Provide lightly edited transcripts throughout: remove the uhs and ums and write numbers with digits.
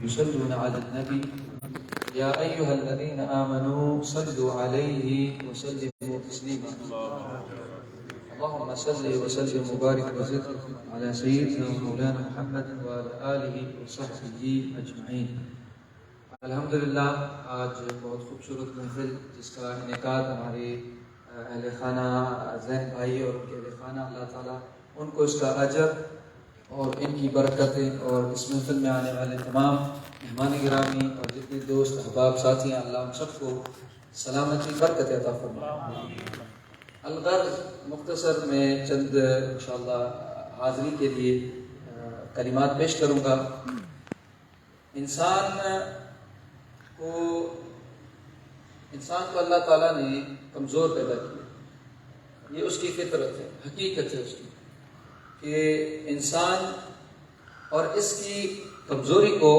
يصلون على النبي يا أيها الذين آمنوا صلوا عليه وسلموا تسليما اللهم صل وسلم وبارك وزد على سيدنا مولانا محمد وعلى آله وصحبه أجمعين. الحمدللہ آج بہت خوبصورت محفل جس کا انعقاد ہمارے اہل خانہ زین بھائی اور ان کے اہل خانہ، اللہ تعالیٰ ان کو اس کا اجر اور ان کی برکتیں اور اس محفل میں آنے والے تمام مہمان گرامی اور جتنے دوست احباب ساتھی ہیں، اللہ ان سب کو سلامتی برکت عطا فرمائے. الغرض مختصر میں چند انشاءاللہ حاضری کے لیے کلمات پیش کروں گا. انسان کو اللہ تعالیٰ نے کمزور پیدا کیا. یہ اس کی فطرت ہے، حقیقت ہے اس کی، کہ انسان اور اس کی کمزوری کو،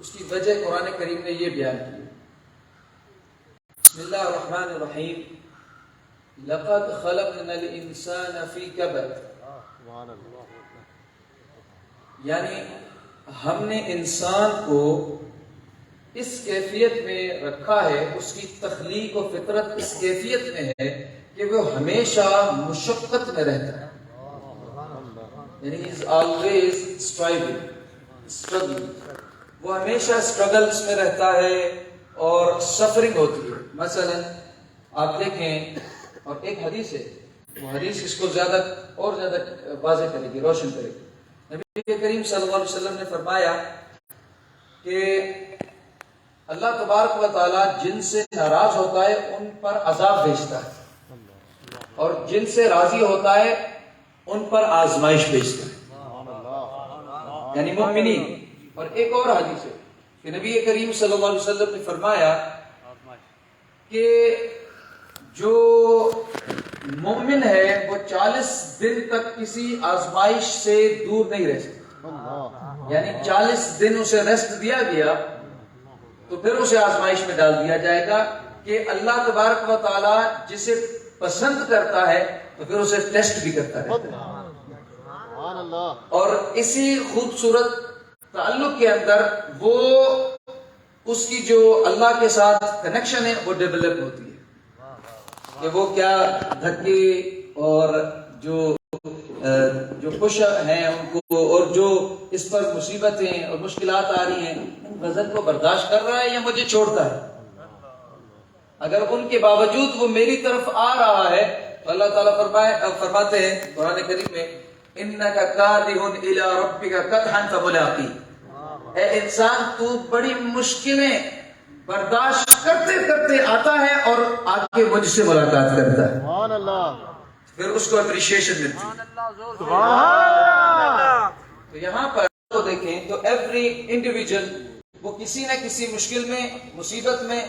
اس کی وجہ قرآن کریم نے یہ بیان کی. بسم اللہ الرحمن الرحیم. لقد خلقنا الانسان فی کبد. یعنی ہم نے انسان کو اس کیفیت میں رکھا ہے، اس کی تخلیق و فطرت اس کیفیت میں ہے کہ وہ ہمیشہ مشقت میں رہتا ہے. یعنی he is always struggling. وہ ہمیشہ اسٹرگلز میں رہتا ہے اور سفرنگ ہوتی ہے. مثلا آپ دیکھیں، اور ایک حدیث ہے، وہ حدیث اس کو زیادہ واضح کرے گی، روشن کرے گی. نبی کریم صلی اللہ علیہ وسلم نے فرمایا کہ اللہ تبارک و تعالیٰ جن سے ناراض ہوتا ہے ان پر عذاب بھیجتا ہے، اور جن سے راضی ہوتا ہے ان پر آزمائش بھیجتا ہے، یعنی مومنین. اور ایک اور حدیث ہے کہ نبی کریم صلی اللہ علیہ وسلم نے فرمایا کہ جو مومن ہے وہ 40 دن تک کسی آزمائش سے دور نہیں رہ سکتا. یعنی 40 دن اسے ریسٹ دیا گیا تو پھر اسے آزمائش میں ڈال دیا جائے گا کہ اللہ تبارک و تعالیٰ جسے پسند کرتا ہے تو پھر اسے ٹیسٹ بھی کرتا رہتا ہے. اور اسی خوبصورت تعلق کے اندر وہ اس کی جو اللہ کے ساتھ کنیکشن ہے وہ ڈیولپ ہوتی ہے، کہ وہ کیا دھکے اور جو خوش ہیں ان کو، اور جو اس پر مصیبتیں اور مشکلات آ رہی ہیں، ان غضب کو برداشت کر رہا ہے یا مجھے چھوڑتا ہے. اگر ان کے باوجود وہ میری طرف آ رہا ہے تو اللہ تعالیٰ فرماتے ہیں قرآن کریم میں اِنَّكَ كَادِحٌ إِلَىٰ رَبِّكَ قَدْحًا فَمُلَاقِيهِ. اے انسان تو بڑی مشکلیں برداشت کرتے کرتے آتا ہے اور آ کے مجھ سے ملاقات کرتا ہے. سبحان اللہ. پھر اس کو اپریشیشن ملتی ہے. تو یہاں پر تو دیکھیں تو ایوری انڈیویجل وہ کسی نہ کسی مشکل میں، مصیبت میں،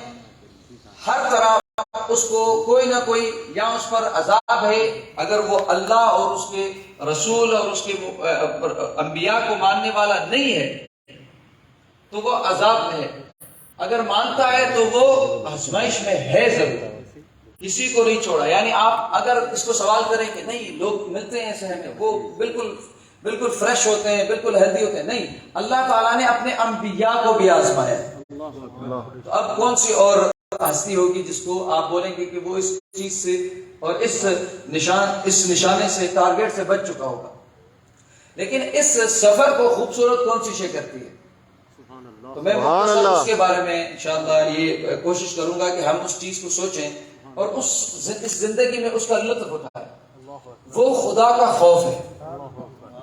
ہر طرح اس کو کوئی نہ کوئی، یا اس پر عذاب ہے اگر وہ اللہ اور اس کے رسول اور اس کے انبیاء کو ماننے والا نہیں ہے تو وہ عذاب میں ہے. اگر مانتا ہے تو وہ آزمائش میں ہے ضرور، کسی کو نہیں چھوڑا. یعنی آپ اگر اس کو سوال کریں کہ نہیں لوگ ملتے ہیں شہر میں وہ بالکل فریش ہوتے ہیں، بالکل ہیلدی ہوتے ہیں، نہیں، اللہ تعالیٰ نے اپنے انبیاء کو بھی آزمایا. تو اب کون سی اور ہستی ہوگی جس کو آپ بولیں گے کہ وہ اس چیز سے اور اس نشانے سے، ٹارگیٹ سے بچ چکا ہوگا. لیکن اس سفر کو خوبصورت کون سی شے کرتی ہے؟ تو میں اس کے بارے میں انشاءاللہ یہ کوشش کروں گا کہ ہم اس چیز کو سوچیں اور اس زندگی میں اس کا لطف اٹھائیں. وہ خدا کا خوف ہے.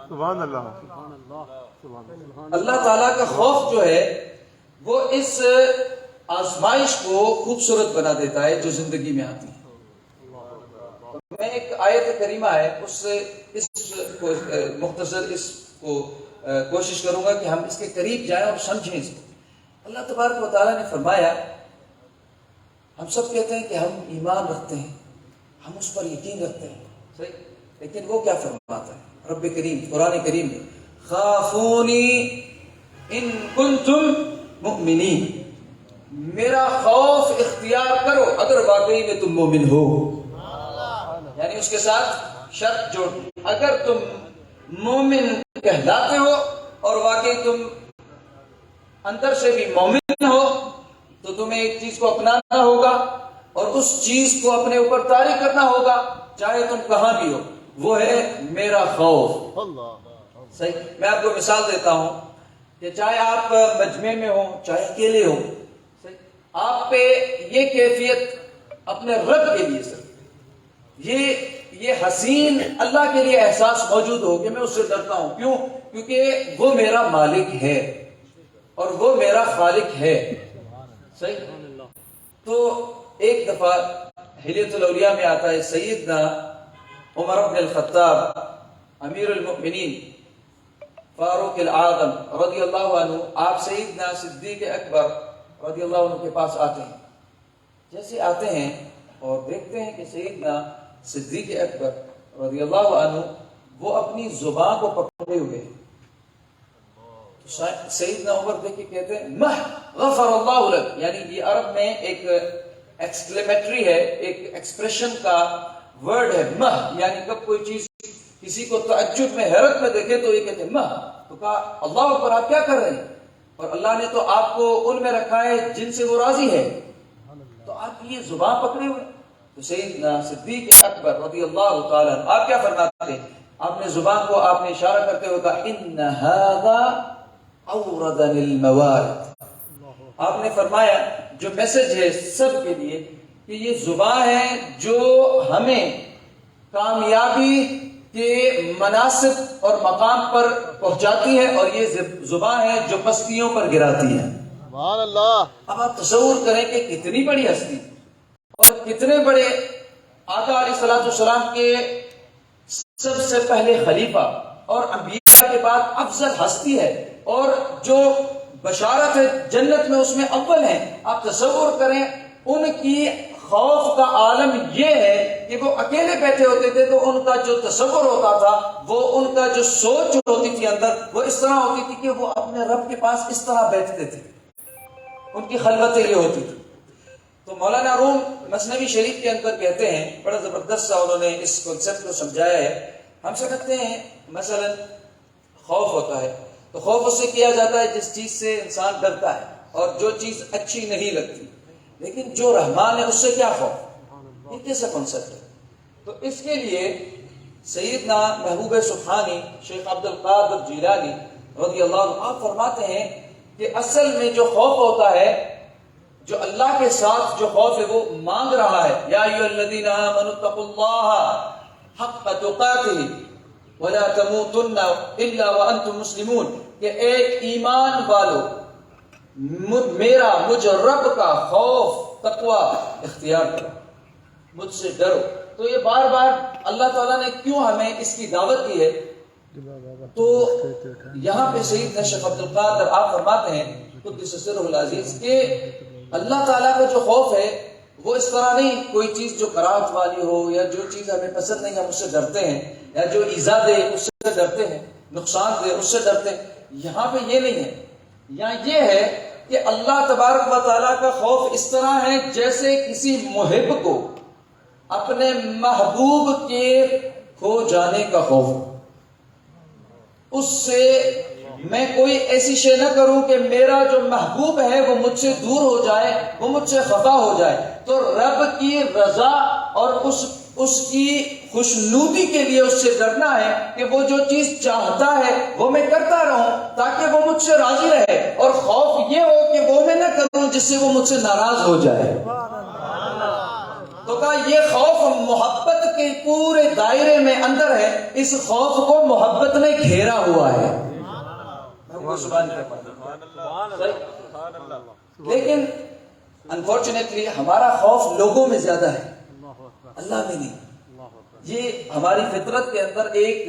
سبحان اللہ. اللہ تعالیٰ کا خوف جو ہے وہ اس آزمائش کو خوبصورت بنا دیتا ہے جو زندگی میں آتی ہے. میں ایک آیت کریمہ ہے اس مختصر اس کو کوشش کروں گا کہ ہم اس کے قریب جائیں اور سمجھیں اس کو. اللہ تبارک و تعالیٰ نے فرمایا، ہم سب کہتے ہیں کہ ہم ایمان رکھتے ہیں، ہم اس پر یقین رکھتے ہیں، صحیح، لیکن وہ کیا فرماتا ہے رب کریم قرآن کریم میں؟ خافونی ان کنتم مؤمنین. میرا خوف اختیار کرو اگر واقعی میں تم مومن ہو. یعنی اس کے ساتھ شرط جوڑ، اگر تم مومن کہلاتے ہو اور واقعی تم اندر سے بھی مومن ہو تو تمہیں ایک چیز کو اپنانا ہوگا اور اس چیز کو اپنے اوپر طاری کرنا ہوگا چاہے تم کہاں بھی ہو، وہ ہے میرا خوف۔ صحیح، میں آپ کو مثال دیتا ہوں کہ چاہے آپ مجمع میں ہو چاہے اکیلے ہو، آپ پہ یہ کیفیت اپنے رب کے لیے سر یہ حسین اللہ کے لیے احساس موجود ہو کہ میں اس سے ڈرتا ہوں، کیوں؟ کیونکہ وہ میرا مالک ہے اور وہ میرا خالق ہے۔ صحیح، تو ایک دفعہ حلیۃ الاولیاء میں آتا ہے سیدنا عمر بن الخطاب امیر المؤمنین فاروق العالم رضی اللہ عنہ، آپ سیدنا صدیق اکبر رضی اللہ عنہ کے پاس آتے ہیں۔ جیسے آتے ہیں اور دیکھتے ہیں کہ سیدنا صدیق اکبر رضی اللہ عنہ وہ اپنی زبان کو پکڑے ہوئے ہیں، تو سیدنا عمر دیکھ کے کہتے ہیں مہ غفر اللہ لک، یعنی یہ عرب میں ایک ایکسکلیمیٹری ہے، ایک ایکسپریشن کا ورڈ ہے مہ، یعنی کب کوئی چیز کسی کو تعجب میں حیرت میں دیکھے تو یہ کہتے ہیں مہ، تو کہا اللہ اکبر، آپ کیا کر رہے ہیں؟ اور اللہ نے تو آپ کو ان میں رکھا ہے جن سے وہ راضی ہے، تو آپ کی یہ زبان پکڑے ہوئے۔ تو سیدنا صدیق اکبر رضی اللہ تعالیٰ عنہ آپ کیا فرماتے ہیں؟ آپ نے زبان کو آپ نے اشارہ کرتے ہوئے کہا ان ھذا اوردنی الموارد، آپ نے فرمایا جو میسج ہے سب کے لیے کہ یہ زبان ہے جو ہمیں کامیابی کے مناسب اور مقام پر پہنچاتی ہے، اور یہ زبان ہے جو پستیوں پر گراتی ہے۔ سبحان اللہ۔ اب آپ تصور کریں کہ کتنی بڑی ہستی اور کتنے بڑے آقا علیہ الصلوۃ والسلام کے سب سے پہلے خلیفہ اور انبیاء کے بعد افضل ہستی ہے، اور جو بشارت ہے جنت میں اس میں اول ہیں۔ آپ تصور کریں ان کی خوف کا عالم یہ ہے کہ وہ اکیلے بیٹھے ہوتے تھے تو ان کا جو تصور ہوتا تھا، وہ ان کا جو سوچ ہوتی تھی اندر، وہ اس طرح ہوتی تھی کہ وہ اپنے رب کے پاس اس طرح بیٹھتے تھے، ان کی خلوتیں یہ ہوتی تھی۔ تو مولانا روم مثنوی شریف کے اندر کہتے ہیں، بڑا زبردست سا انہوں نے اس کنسپٹ کو سمجھایا ہے۔ ہم سمجھتے ہیں مثلا خوف ہوتا ہے تو خوف اس سے کیا جاتا ہے جس چیز سے انسان ڈرتا ہے اور جو چیز اچھی نہیں لگتی، لیکن جو رحمان ہے اس سے کیا خوف؟ یہ کیسا کنسپٹ ہے؟ تو اس کے لیے سیدنا محبوب سبحانی شیخ عبد القادر جیلانی رضی اللہ عنہ آپ فرماتے ہیں کہ اصل میں جو خوف ہوتا ہے، جو اللہ کے ساتھ جو خوف ہے وہ مانگ رہا ہے یا ایھا الذین آمنوا اتقوا اللہ حق تقاتہ ولا تموتن الا وانتم مسلمون، کہ ایک ایمان والو میرا مجھ رب کا خوف تقوی اختیار کرو، مجھ سے ڈرو۔ تو یہ بار بار اللہ تعالیٰ نے کیوں ہمیں اس کی دعوت دی ہے؟ تو یہاں پہ سیدنا شیخ عبد القادر آپ فرماتے ہیں قدس سرہ العزیز کہ اللہ تعالیٰ کا جو خوف ہے وہ اس طرح نہیں کوئی چیز جو کراہت والی ہو یا جو چیز ہمیں پسند نہیں ہم اس سے ڈرتے ہیں، یا جو ایذا دے اس سے ڈرتے ہیں، نقصان دے اس سے ڈرتے ہیں۔ یہاں پہ یہ نہیں ہے، یہاں یہ ہے کہ اللہ تبارک و تعالیٰ کا خوف اس طرح ہے جیسے کسی محب کو اپنے محبوب کے کھو جانے کا خوف، اس سے میں کوئی ایسی شے نہ کروں کہ میرا جو محبوب ہے وہ مجھ سے دور ہو جائے، وہ مجھ سے خفا ہو جائے۔ تو رب کی رضا اور اس کی خوشنودی کے لیے اس سے ڈرنا ہے کہ وہ جو چیز چاہتا ہے وہ میں کرتا رہوں تاکہ وہ مجھ سے راضی رہے، اور خوف یہ ہو کہ وہ میں نہ کروں جس سے وہ مجھ سے ناراض ہو جائے۔ تو کہا یہ خوف محبت کے پورے دائرے میں اندر ہے، اس خوف کو محبت نے گھیرا ہوا ہے۔ لیکن انفارچونیٹلی ہمارا خوف لوگوں میں زیادہ ہے، اللہ میں نہیں۔ یہ ہماری فطرت کے اندر ایک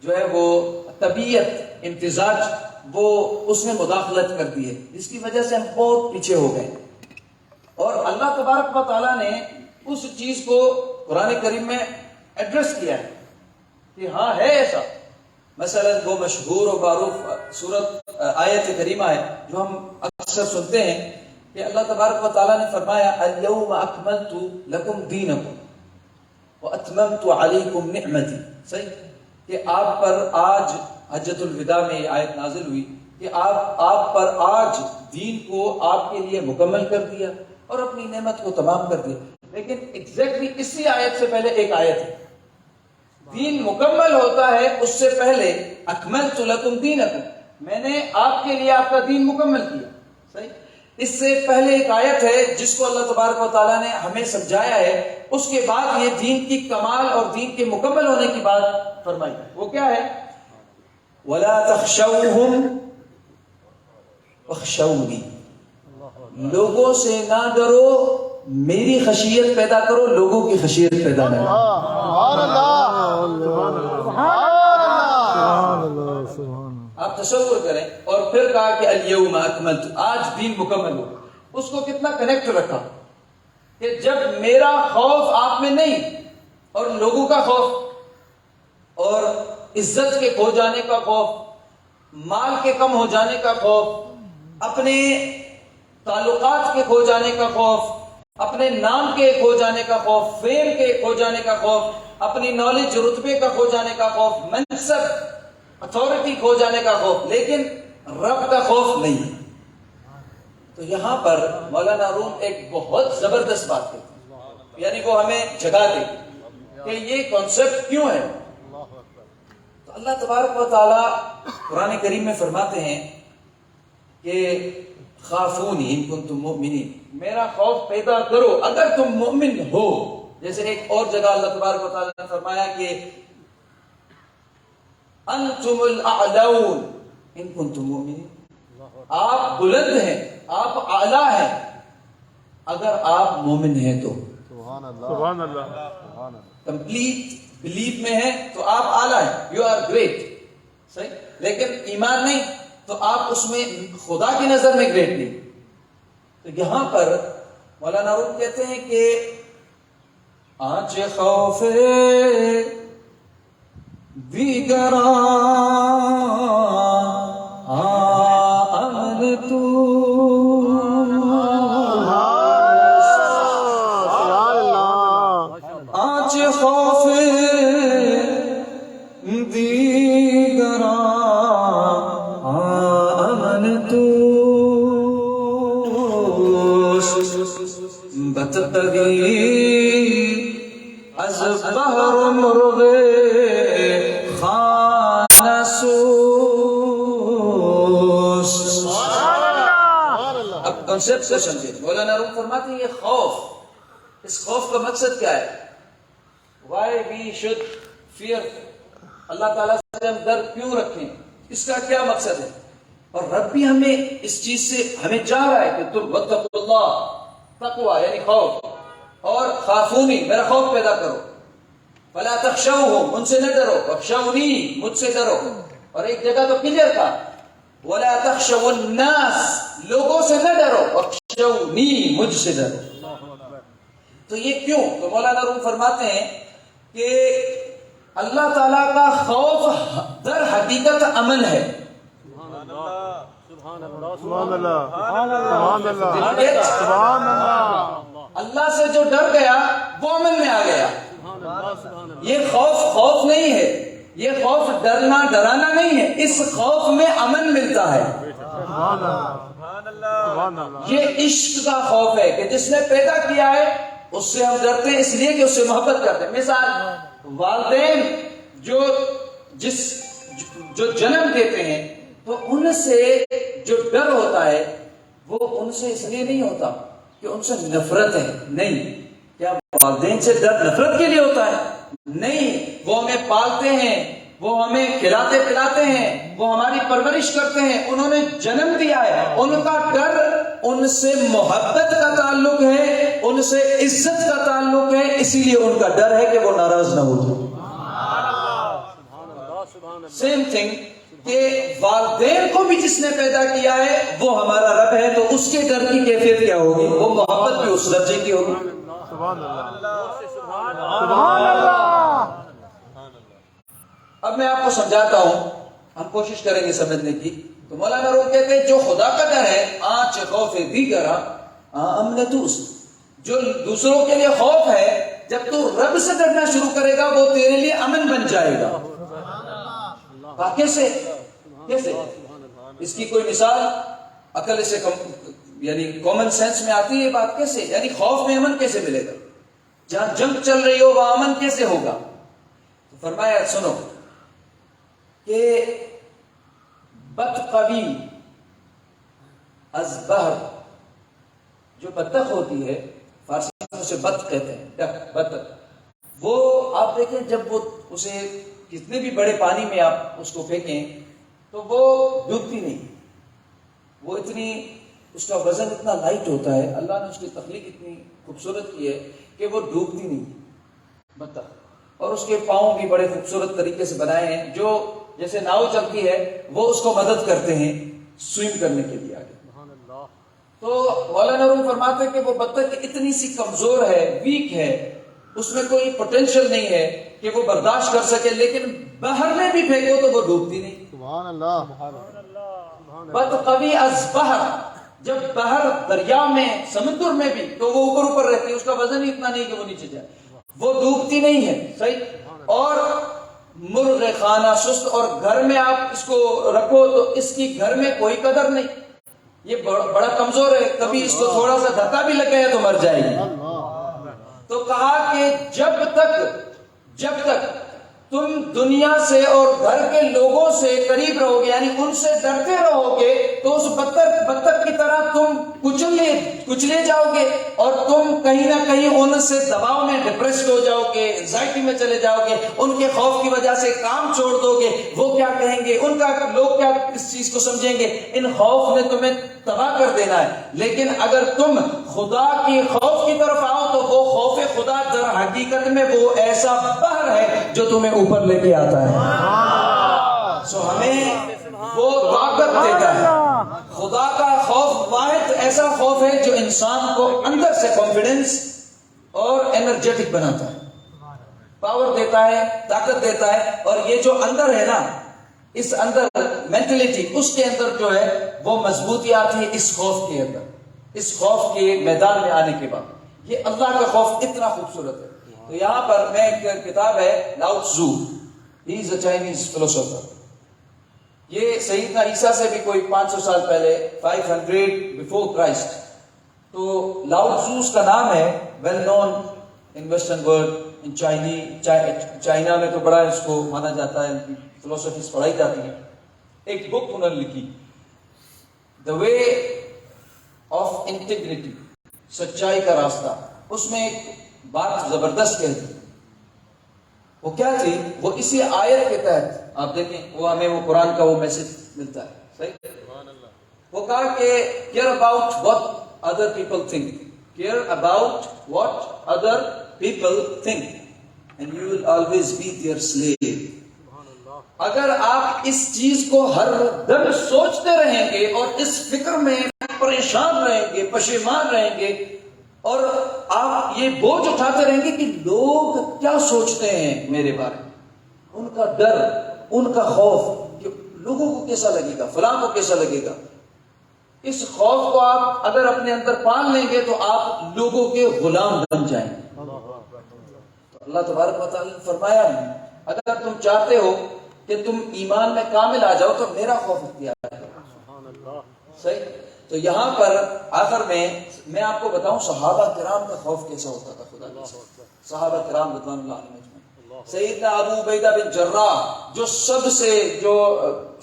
جو ہے وہ طبیعت امتزاج وہ اس میں مداخلت کرتی ہے، جس کی وجہ سے ہم بہت پیچھے ہو گئے، اور اللہ تبارک و تعالیٰ نے اس چیز کو قرآن کریم میں ایڈریس کیا ہے کہ ہاں ہے ایسا۔ مثلا وہ مشہور و معروف سورت آیت کریمہ ہے جو ہم اکثر سنتے ہیں کہ اللہ تبارک و تعالیٰ نے فرمایا اليوم اکملت لکم دینکم واتممت علیکم نعمتی، صحیح کہ آپ پر آج حجۃ الوداع میں یہ آیت نازل ہوئی کہ آپ پر آج دین کو آپ کے لیے مکمل کر دیا اور اپنی نعمت کو تمام کر دیا. لیکن ایگزیکٹلی اسی آیت سے پہلے ایک آیت ہے. دین مکمل ہوتا ہے اس سے پہلے اکملت لکم دینکم، میں نے آپ کے لیے آپ کا دین مکمل کیا. صحیح. اس سے پہلے ایک آیت ہے جس کو اللہ تبارک و تعالیٰ نے ہمیں سمجھایا ہے، اس کے بعد یہ دین کی کمال اور دین کے مکمل ہونے کی بات فرمائی. وہ کیا ہے؟ وَلَا تَخْشَوْهُمْ وَاخْشَوْنِي، لوگوں سے نہ ڈرو، میری خشیت پیدا کرو، لوگوں کی خشیت پیدا نہ کرو. آپ تصور کریں. اور پھر کہا کہ الیوم اکملت، آج دین مکمل ہو. اس کو کتنا کنیکٹ رکھا کہ جب میرا خوف آپ میں نہیں اور لوگوں کا خوف اور عزت کے کھو جانے کا خوف، مال کے کم ہو جانے کا خوف، اپنے تعلقات کے کھو جانے کا خوف، اپنے نام کے کھو جانے کا خوف، فیم کے کھو جانے کا خوف، اپنی نالج رتبے کا کھو جانے کا خوف، منصب اتھارٹی کھو جانے کا خوف، لیکن رب کا خوف نہیں. تو یہاں پر مولانا روم ایک بہت زبردست بات کہتے ہیں، یعنی وہ ہمیں جگا دے کہ یہ کانسیپٹ کیوں ہے. تو اللہ تبارک و تعالی قرآن کریم میں فرماتے ہیں کہ خافونی ان کنتم مؤمنین، میرا خوف پیدا کرو اگر تم مومن ہو. جیسے ایک اور جگہ اللہ تبارک و تعالی نے فرمایا کہ انتم الاعلون ان کنتم مؤمنین، آپ بلند ہیں، آپ اعلیٰ ہیں اگر آپ مومن ہیں تو. سبحان اللہ. کمپلیٹ بلیف میں ہیں تو آپ اعلیٰ ہیں، یو آر گریٹ. صحیح. لیکن ایمان نہیں تو آپ اس میں خدا کی نظر میں گریٹ نہیں. تو یہاں پر مولانا روم کہتے ہیں کہ آنچ خوف دیگراں امن تو، آنچ خوف دیگراں امن تو، بتقی از بحر مرغ خانہ سوز. اب کنسیپٹ کو سمجھے. مولانا روم فرماتے ہیں یہ خوف، اس خوف کا مقصد کیا ہے؟ وائی وی شوڈ فیئر، اللہ تعالیٰ سے ہم ڈر کیوں رکھیں، اس کا کیا مقصد ہے؟ اور رب بھی ہمیں اس چیز سے ہمیں چاہ رہا ہے کہ تم واتقوا اللہ، تقوی یعنی خوف، اور خافونی میرا خوف پیدا کرو، فلا تخشوہم ان سے نہ ڈرو، واخشونی مجھ سے ڈرو. اور ایک جگہ تو کلیئر تھا ولا تخشوا الناس، لوگوں سے نہ ڈرو، واخشونی مجھ سے ڈرو. تو یہ کیوں؟ تو مولانا روم فرماتے ہیں کہ اللہ تعالیٰ کا خوف در حقیقت امن ہے. سبحان اللہ. سبحان اللہ. سبحان اللہ. اللہ سے جو ڈر گیا وہ امن میں آ گیا. یہ خوف نہیں ہے، یہ خوف ڈرنا ڈرانا نہیں ہے، اس خوف میں امن ملتا ہے. یہ عشق کا خوف ہے کہ جس نے پیدا کیا ہے اس سے ہم ڈرتے ہیں، اس لیے کہ اس سے محبت کرتے ہیں. مثال والدین جو جنم دیتے ہیں تو ان سے جو ڈر ہوتا ہے وہ ان سے اس لیے نہیں ہوتا کہ ان سے نفرت ہے، نہیں. کیا والدین سے ڈر نفرت کے لیے ہوتا ہے؟ نہیں. وہ ہمیں پالتے ہیں، وہ ہمیں کھلاتے پلاتے ہیں، وہ ہماری پرورش کرتے ہیں، انہوں نے جنم دیا ہے. ان کا ڈر ان سے محبت کا تعلق ہے، ان سے عزت کا تعلق ہے، اسی لیے ان کا ڈر ہے کہ وہ ناراض نہ ہو جائے. سیم تھنگ کہ والدین کو بھی جس نے پیدا کیا ہے وہ ہمارا رب ہے، تو اس کے ڈر کی کیفیت کیا ہوگی؟ وہ محبت بھی اس درجے کی ہوگی. سبحان اللہ. سبحان اللہ. اب میں آپ کو سمجھاتا ہوں، ہم کوشش کریں گے سمجھنے کی. تو مولانا روم کہتے ہیں جو خدا کا ڈر ہے آنچ خوف دیگراں امنتوس، جو دوسروں کے لیے خوف ہے، جب تو رب سے ڈرنا شروع کرے گا وہ تیرے لیے امن بن جائے گا. کیسے؟ اس کی کوئی مثال عقل سے یعنی کامن سینس میں آتی ہے یہ بات کیسے؟ یعنی خوف میں امن کیسے ملے گا؟ جہاں جنگ چل رہی ہو وہاں امن کیسے ہوگا؟ تو فرمایا سنو کہ بطقوی از بحر، جو بطخ ہوتی ہے فارسی میں اسے بط کہتے ہیں، بطخ، وہ آپ دیکھیں جب وہ اسے کتنے بھی بڑے پانی میں آپ اس کو پھینکیں تو وہ ڈوبتی نہیں، وہ اتنی، اس کا وزن اتنا لائٹ ہوتا ہے، اللہ نے اس کی تخلیق اتنی خوبصورت کی ہے کہ وہ ڈوبتی نہیں بطخ، اور اس کے پاؤں بھی بڑے خوبصورت طریقے سے بنائے ہیں جو جیسے ناؤ چلتی ہے وہ اس کو مدد کرتے ہیں سوئم کرنے کے لیے آگے۔ تو مولانا روم فرماتے ہیں کہ وہ بطخ اتنی سی کمزور ہے، ویک ہے، اس میں کوئی پوٹینشیل نہیں ہے کہ وہ برداشت کر سکے، لیکن بحر میں بھی پھینکو تو وہ ڈوبتی نہیں۔ سبحان اللہ۔ بطقوی از بحر، جب بحر دریا میں سمندر میں بھی تو وہ اوپر اوپر رہتی ہے، اس کا وزن ہی اتنا نہیں کہ وہ نیچے جائے، وہ ڈوبتی نہیں ہے، صحیح۔ اور مرغ خانہ سست، اور گھر میں آپ اس کو رکھو تو اس کی گھر میں کوئی قدر نہیں، یہ بڑا کمزور ہے، کبھی اس کو تھوڑا سا دھکا بھی لگے تو مر جائے گی۔ تو کہا کہ جب تک تم دنیا سے اور گھر کے لوگوں سے قریب رہو گے، یعنی ان سے ڈرتے رہو گے، تو اس بطخ کی طرح تم کچلے جاؤ گے، اور تم کہیں نہ کہیں ان سے دباؤ میں ڈپریسڈ ہو جاؤ گے، اینزائٹی میں چلے جاؤ گے، ان کے خوف کی وجہ سے کام چھوڑ دو گے، وہ کیا کہیں گے، ان کا لوگ کیا اس چیز کو سمجھیں گے، ان خوف نے تمہیں تباہ کر دینا ہے۔ لیکن اگر تم خدا کی خوف کی طرف آؤ تو وہ خوف خدا در حقیقت میں وہ ایسا بحر ہے جو تمہیں اوپر لے کے آتا ہے۔ سو ہمیں وہ طاقت دیتا ہے۔ خدا کا خوف واحد ایسا خوف ہے جو انسان کو اندر سے کانفیڈنس اور انرجیٹک بناتا ہے، پاور دیتا ہے، طاقت دیتا ہے، اور یہ جو اندر ہے نا، اس اندر مینٹلٹی، اس کے اندر جو ہے وہ مضبوطی آتی ہے اس خوف کے اندر، اس خوف کے میدان میں آنے کے بعد۔ یہ اللہ کا خوف اتنا خوبصورت ہے۔ تو یہاں پر میں ایک کتاب ہے لاؤ ٹزو، ہی از اے چائنیز فلسفر، یہ سیدنا عیسیٰ سے بھی کوئی 500 سال پہلے، 500 بفور کرائسٹ۔ تو لاؤ ٹزو کا نام ہے، well known in western world, in China میں تو بڑا اس کو مانا جاتا ہے، فلسفیز پڑھائی جاتی ہے۔ ایک بک انہوں نے لکھی، دا وے آف انٹیگریٹی، سچائی کا راستہ۔ اس میں ایک بات زبردست کہتی، وہ کیا تھی؟ وہ اسی آیت کے تحت آپ دیکھیں، وہ ہمیں وہ قرآن کا وہ میسج ملتا ہے، صحیح۔ وہ کہا کہ care about what other people think, care about what other people think and you will always be their slave. اگر آپ اس چیز کو ہر دم سوچتے رہیں گے اور اس فکر میں پریشان رہیں گے، پشیمان رہیں گے، اور آپ یہ بوجھ اٹھاتے رہیں گے کہ لوگ کیا سوچتے ہیں میرے بارے میں، ان کا ڈر، ان کا خوف کہ لوگوں کو کیسا لگے گا، فلاں کو کیسا لگے گا، اس خوف کو آپ اگر اپنے اندر پال لیں گے تو آپ لوگوں کے غلام بن جائیں گے۔ تو اللہ تبارک و تعالیٰ نے فرمایا، اگر تم چاہتے ہو کہ تم ایمان میں کامل آ جاؤ تو میرا خوف اختیار کرو، صحیح۔ تو یہاں پر آخر میں آپ کو بتاؤں صحابہ کرام کا خوف کیسا ہوتا تھا خدا کا۔ صحابہ کرام رضوان اللہ علیہم، سیدنا ابو عبیدہ بن جراح جو سب سے جو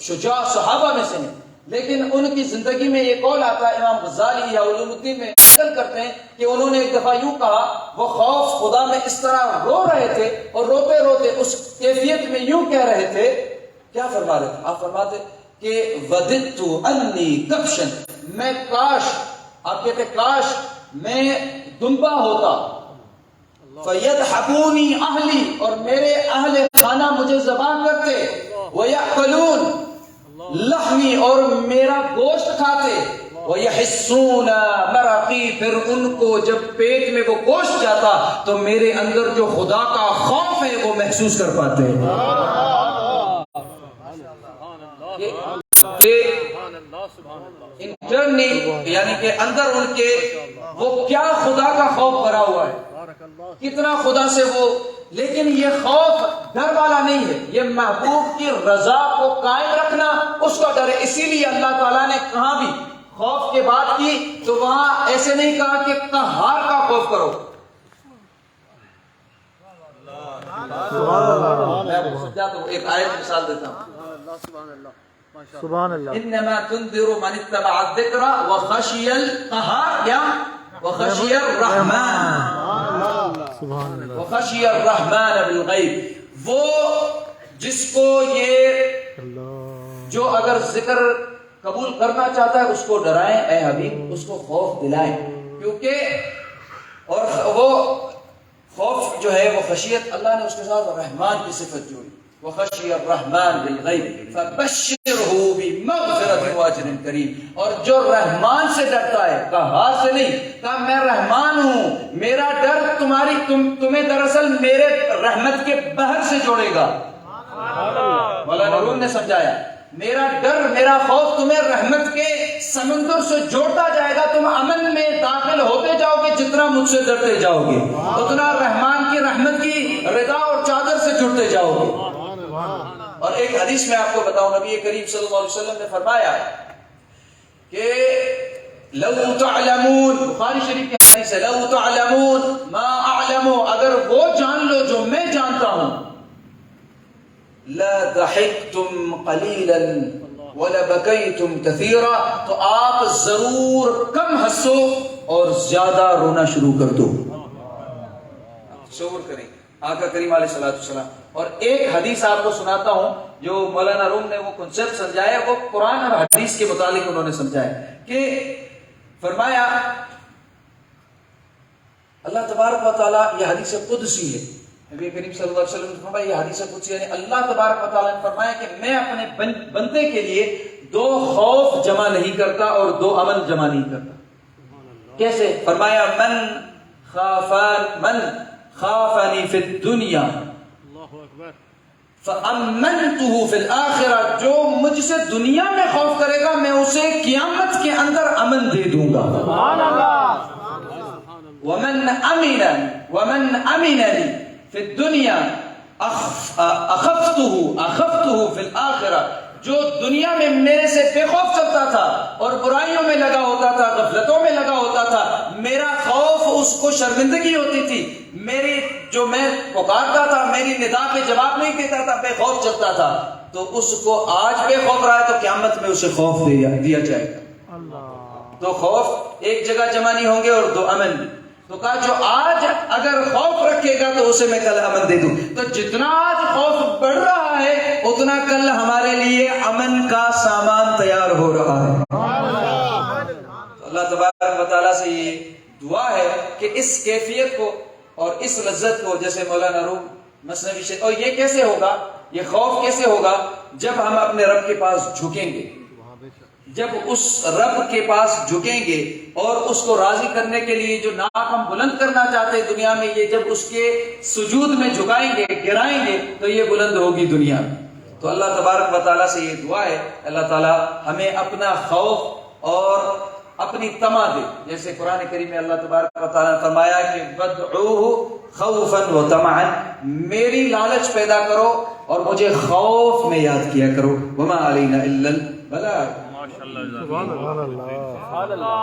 شجاع صحابہ میں سے ہیں، لیکن ان کی زندگی میں یہ قول آتا ہے، امام غزالی یا علوم الدین میں نقل کرتے ہیں کہ انہوں نے ایک دفعہ یوں کہا، وہ خوف خدا میں اس طرح رو رہے تھے اور روتے روتے اس کیفیت میں یوں کہہ رہے تھے، کیا فرما رہے تھے؟ آپ فرماتے کہ وَدِدْتُ أَنِّي كَبْشًا، میں کاش، آپ کہتے کاش میں دمبا ہوتا، فَيَدْحَبُونِي أَهْلِي، اور میرے اہل خانہ مجھے ذبح کرتے، وَيَأْكُلُونَ لَحْمِي، اور میرا گوشت کھاتے، وَيَحِسُّونَ مَرَقِي، پھر ان کو جب پیٹ میں وہ گوشت جاتا تو میرے اندر جو خدا کا خوف ہے وہ محسوس کر پاتے ہیں۔ انٹرنی یعنی کہ اندر ان کے وہ کیا خدا کا خوف بھرا ہوا ہے، کتنا خدا سے وہ لیکن یہ خوف ڈر والا نہیں ہے، یہ محبوب کی رضا کو قائم رکھنا اس کا ڈر ہے۔ اسی لیے اللہ تعالیٰ نے کہاں بھی خوف کی بات کی تو وہاں ایسے نہیں کہا کہ قہار کا خوف کرو۔ میں آپ کو سمجھاتا ہوں، ایک آیت مثال دیتا ہوں۔ سبحان اللہ انما تنذر من اتبع الذکر وخشی القہار یا وخشی الرحمن، سبحان اللہ وخشی الرحمن بالغیب، وہ جس کو یہ جو اگر ذکر قبول کرنا چاہتا ہے اس کو ڈرائیں اے حبیب، اس کو خوف دلائیں، کیونکہ اور وہ خوف جو ہے وہ خشیت، اللہ نے اس کے ساتھ رحمان کی صفت جوڑی، وخشی الرحمن بالغیب فبشرہ بمغفرۃ واجر کریم، اور جو رحمان سے ڈرتا ہے، قہار سے نہیں، کہا میں رحمان ہوں، میرا ڈر تمہیں دراصل میرے رحمت کے بحر سے جوڑے گا۔ مولانا روم نے سمجھایا میرا ڈر، میرا خوف تمہیں رحمت کے سمندر سے جوڑتا جائے گا، تم امن میں داخل ہوتے جاؤ گے، جتنا مجھ سے ڈرتے جاؤ گے اتنا رحمان کی رحمت کی رضا اور چادر سے جڑتے جاؤ گے۔ اور ایک حدیث میں آپ کو بتاؤں، نبی کریم صلی اللہ علیہ وسلم نے فرمایا کہ لو تعلمون، بخاری شریف کی حدیث ہے، لو تعلمون ما اعلم، اگر وہ جان لو جو میں جانتا ہوں، لَضَحِكْتُمْ قَلِيلًا وَلَبَكَيْتُمْ كَثِيرًا، تو آپ ضرور کم ہنسو اور زیادہ رونا شروع کر دو۔ تصور کریں آقا کریم علیہ السلام۔ اور ایک حدیث آپ کو سناتا ہوں جو مولانا روم نے وہ کنسپٹ سمجھایا، وہ قرآن اور حدیث کے متعلق انہوں نے سمجھایا کہ فرمایا اللہ تبارک و تعالیٰ، یہ حدیث قدسی ہے، نبی کریم صلی اللہ علیہ وسلم نے فرمایا یہ حدیث قدسی ہے، اللہ تبارک و تعالیٰ نے فرمایا کہ میں اپنے بندے کے لیے 2 خوف جمع نہیں کرتا اور 2 امن جمع نہیں کرتا۔ کیسے؟ فرمایا من خافنی فی الدنیا فَأَمَّنْتُهُ فِي الْآخِرَةِ، جو مجھ سے دنیا میں خوف کرے گا میں اسے قیامت کے اندر امن دے دوں گا۔ وَمَنْ أَمِنَنِي فِي الدُّنْيَا أَخَفْتُهُ فِي الْآخِرَةِ، جو دنیا میں میرے سے بے خوف چلتا تھا اور برائیوں میں لگا ہوتا تھا، غفلتوں میں لگا ہوتا تھا، میرا خوف اس کو شرمندگی ہوتی تھی، میری جو میں پکارتا تھا میری ندا پہ جواب نہیں دیتا تھا، بے خوف چلتا تھا، تو اس کو آج بے خوف رہا ہے تو قیامت میں اسے خوف دیا جائے گا۔ 2 خوف ایک جگہ جمع نہیں ہوں گے اور 2 امن بھی۔ تو کہا جو آج اگر خوف رکھے گا تو اسے میں کل امن دے دوں، تو جتنا آج خوف بڑھ رہا ہے اتنا کل ہمارے لیے امن کا سامان تیار ہو رہا ہے۔ تو اللہ تبارک و تعالیٰ سے یہ دعا ہے کہ اس کیفیت کو اور اس لذت کو، جیسے مولانا روم مثنوی شیخ، اور یہ کیسے ہوگا، یہ خوف کیسے ہوگا، جب ہم اپنے رب کے پاس جھکیں گے، جب اس رب کے پاس جھکیں گے اور اس کو راضی کرنے کے لیے جو ناک ہم بلند کرنا چاہتے ہیں دنیا میں، یہ جب اس کے سجود میں جھکائیں گے، گرائیں گے تو یہ بلند ہوگی دنیا میں۔ تو اللہ تبارک و تعالیٰ سے یہ دعا ہے اللہ تعالیٰ ہمیں اپنا خوف اور اپنی طمع دے، جیسے قرآن کریم میں اللہ تبارک و تعالیٰ نے فرمایا کہ وَادْعُوهُ خَوْفًا وَطَمَعًا، میری لالچ پیدا کرو اور مجھے خوف میں یاد کیا کرو، وَمَا عَلَيْنَا إِلَّا الْبَلَاغُ۔ سبحان اللہ